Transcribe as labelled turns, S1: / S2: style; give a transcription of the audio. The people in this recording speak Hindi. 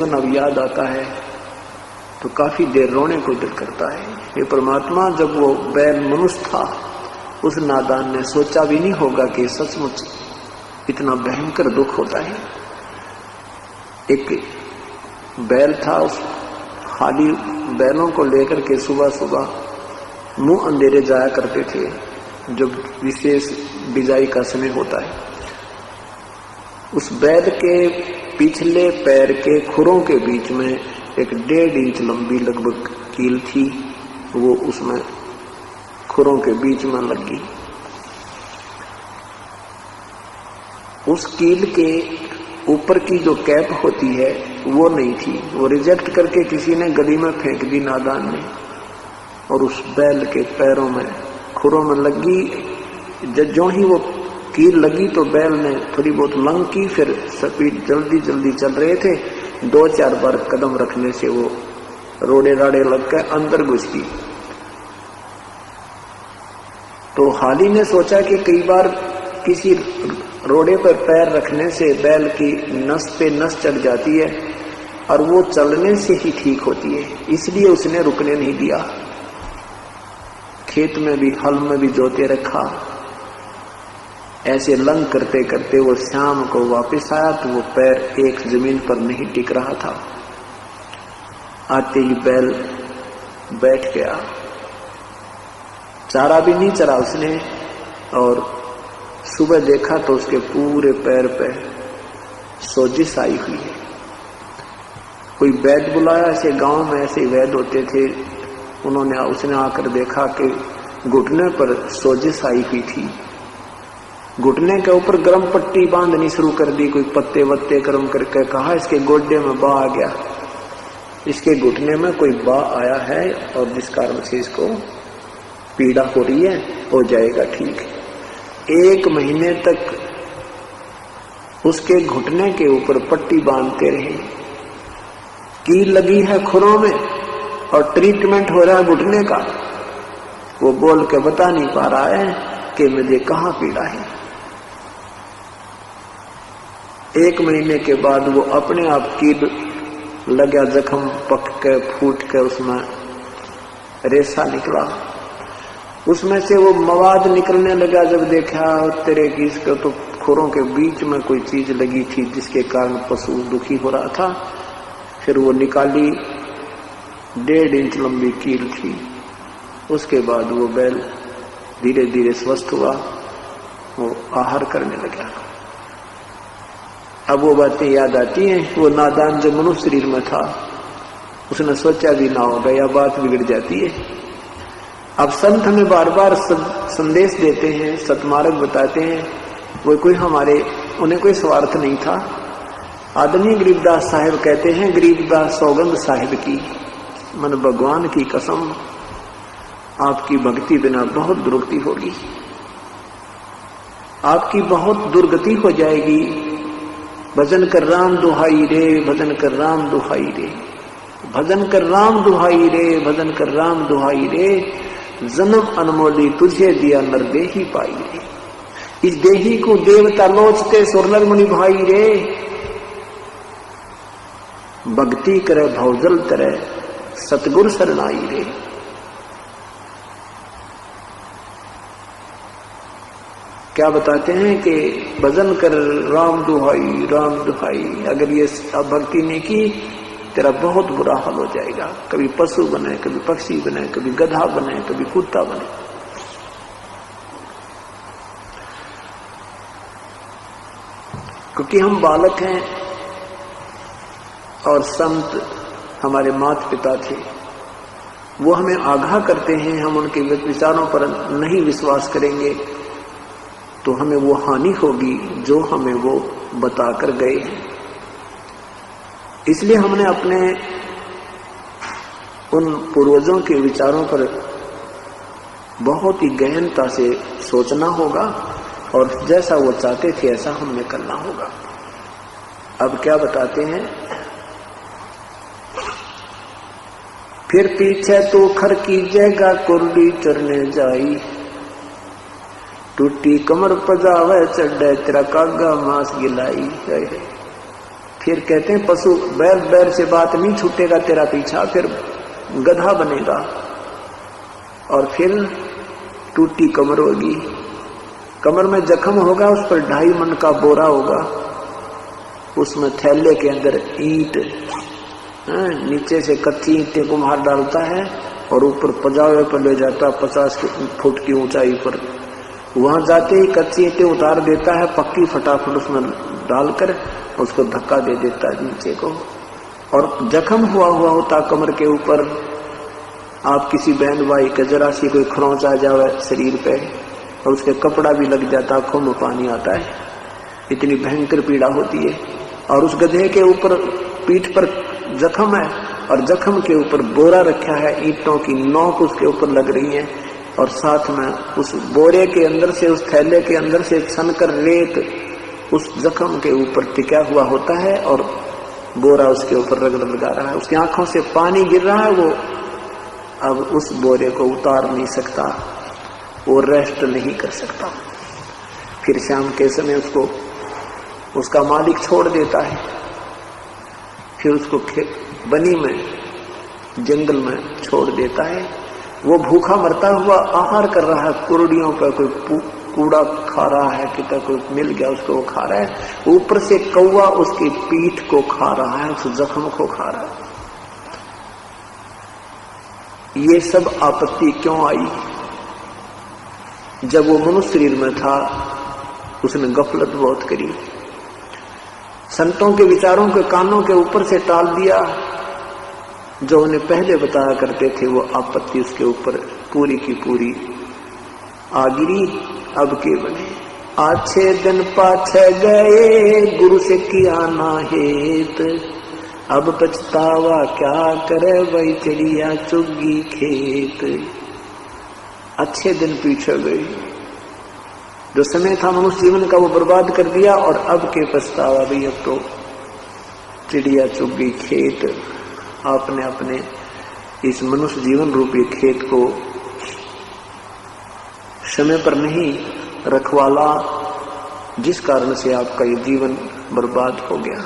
S1: बचपन अब याद आता है तो काफी देर रोने को दिल करता है। ये परमात्मा, जब वो बैल मनुष्य था उस नादान ने सोचा भी नहीं होगा कि सचमुच इतना भयंकर दुख होता है। एक बैल था, उस खाली बैलों को लेकर के सुबह सुबह मुंह अंधेरे जाया करते थे जब विशेष बिजाई का समय होता है। उस बैल के पिछले पैर के खुरों के बीच में एक 1.5 इंच लंबी लगभग कील थी, वो उसमें खुरों के बीच में लगी। उस कील के ऊपर की जो कैप होती है वो नहीं थी, वो रिजेक्ट करके किसी ने गली में फेंक दी नादान ने, और उस बैल के पैरों में खुरों में लगी। जो ही वो कील लगी तो बैल ने थोड़ी बहुत लंग की, फिर स्पीड जल्दी जल्दी चल रहे थे, 2-4 बार कदम रखने से वो रोड़े राड़े लग के अंदर घुस गई। तो हाली ने सोचा कि कई बार किसी रोड़े पर पैर रखने से बैल की नस पे नस चढ़ जाती है और वो चलने से ही ठीक होती है, इसलिए उसने रुकने नहीं दिया। खेत में भी हल में भी जोते रखा। ऐसे लंग करते करते वो शाम को वापस आया तो वो पैर एक जमीन पर नहीं टिक रहा था। आते ही बैल बैठ गया, चारा भी नहीं चरा उसने, और सुबह देखा तो उसके पूरे पैर पे सोजिश आई हुई है। कोई वैद्य बुलाया, ऐसे गांव में ऐसे वैद्य होते थे, उसने आकर देखा कि घुटने पर सोजिश आई हुई थी। घुटने के ऊपर गर्म पट्टी बांधनी शुरू कर दी, कोई पत्ते वत्ते गर्म करके कहा इसके गोड्डे में बा आ गया, इसके घुटने में कोई बा आया है और जिस कारण से इसको पीड़ा हो रही है, हो जाएगा ठीक। 1 महीने तक उसके घुटने के ऊपर पट्टी बांधते रहे, कील लगी है खुरों में और ट्रीटमेंट हो रहा है घुटने का। वो बोल के बता नहीं पा रहा है कि मुझे कहाँ पीड़ा है। 1 महीने के बाद वो अपने आप कील लगा, जख्म पक के फूट के उसमें रेशा निकला, उसमें से वो मवाद निकलने लगा। जब देखा तेरे की इसके तो खुरों के बीच में कोई चीज लगी थी जिसके कारण पशु दुखी हो रहा था। फिर वो निकाली, 1.5 इंच लंबी कील थी। उसके बाद वो बैल धीरे धीरे स्वस्थ हुआ, वो आहार करने लगा। अब वो बातें याद आती हैं। वो नादान जो मनुष्य शरीर में था उसने सोचा भी ना होगा, यह बात बिगड़ जाती है। अब संत हमें बार बार संदेश देते हैं, सतमार्ग बताते हैं, वो कोई उन्हें कोई स्वार्थ नहीं था। आदरणीय गरीबदास साहिब कहते हैं, गरीबदास सौगंध साहिब की, मन भगवान की कसम, आपकी भक्ति बिना बहुत दुर्गति होगी, आपकी बहुत दुर्गति हो जाएगी। भजन कर राम दुहाई रे, भजन कर राम दुहाई रे, भजन कर राम दुहाई रे, भजन कर राम दुहाई रे, जन्म अनमोली तुझे दिया नर देही पाई रे। इस देही को देवता लोचते सुरनर मुनि भाई रे, भक्ति करे भवजल तरे सतगुर शरणाई रे। क्या बताते हैं कि भजन कर राम दुहाई, राम दुहाई, अगर ये भक्ति नहीं की तेरा बहुत बुरा हाल हो जाएगा। कभी पशु बने, कभी पक्षी बने, कभी गधा बने, कभी कुत्ता बने। क्योंकि हम बालक हैं और संत हमारे माता पिता थे, वो हमें आगाह करते हैं, हम उनके विचारों पर नहीं विश्वास करेंगे तो हमें वो हानि होगी जो हमें वो बताकर गए हैं। इसलिए हमने अपने उन पूर्वजों के विचारों पर बहुत ही गहनता से सोचना होगा और जैसा वो चाहते थे ऐसा हमने करना होगा। अब क्या बताते हैं, फिर पीछे तो खर कीजिएगा कुर्ली चरने जाई, टूटी कमर पजावे चढ़े तेरा कागा मांस गिलाई। फिर कहते हैं पशु बैल बैल से बात नहीं छूटेगा तेरा पीछा, फिर गधा बनेगा और फिर टूटी कमर होगी, कमर में जख्म होगा, उस पर 2.5 मन का बोरा होगा, उसमें थैले के अंदर ईंट, नीचे से कच्ची ईंटें कुम्हार डालता है और ऊपर पजावे पर ले जाता 50 फुट की ऊंचाई पर। वहां जाते ही कच्ची ईंटें उतार देता है, पक्की फटाफट उसमें डालकर उसको धक्का दे देता है नीचे को, और जख्म हुआ होता कमर के ऊपर। आप किसी बहन भाई का जरा सी कोई खरोंच आ जावे शरीर पे और उसके कपड़ा भी लग जाता, आंखों में पानी आता है, इतनी भयंकर पीड़ा होती है। और उस गधे के ऊपर पीठ पर जख्म है और जख्म के ऊपर बोरा रखा है, ईंटों की नोक उसके ऊपर लग रही है, और साथ में उस बोरे के अंदर से, उस थैले के अंदर से छनकर रेत उस जख्म के ऊपर टिका हुआ होता है और बोरा उसके ऊपर रगड़ लगा रहा है। उसकी आंखों से पानी गिर रहा है, वो अब उस बोरे को उतार नहीं सकता, वो रेस्ट नहीं कर सकता। फिर शाम के समय उसको उसका मालिक छोड़ देता है, फिर उसको बनी में, जंगल में छोड़ देता है। वो भूखा मरता हुआ आहार कर रहा है, कुर्डियों पर कोई कूड़ा खा रहा है, कितना कोई मिल गया उसको वो खा रहा है, ऊपर से कौवा उसकी पीठ को खा रहा है, उस जख्म को खा रहा है। ये सब आपत्ति क्यों आई? जब वो मनुष्य शरीर में था उसने गफलत बहुत करी, संतों के विचारों के कानों के ऊपर से टाल दिया, जो उन्हें पहले बताया करते थे वो आपत्ति उसके ऊपर पूरी की पूरी आ गिरी। अब के बने आछे दिन पाछे गए, गुरु से किया ना हेत, अब पछतावा क्या करे वही चिड़िया चुगी खेत। अच्छे दिन पीछे गए, जो समय था मनुष्य जीवन का वो बर्बाद कर दिया, और अब के पछतावा भी, अब तो चिड़िया चुगी खेत। आपने अपने इस मनुष्य जीवन रूपी खेत को समय पर नहीं रखवाला, जिस कारण से आपका ये जीवन बर्बाद हो गया।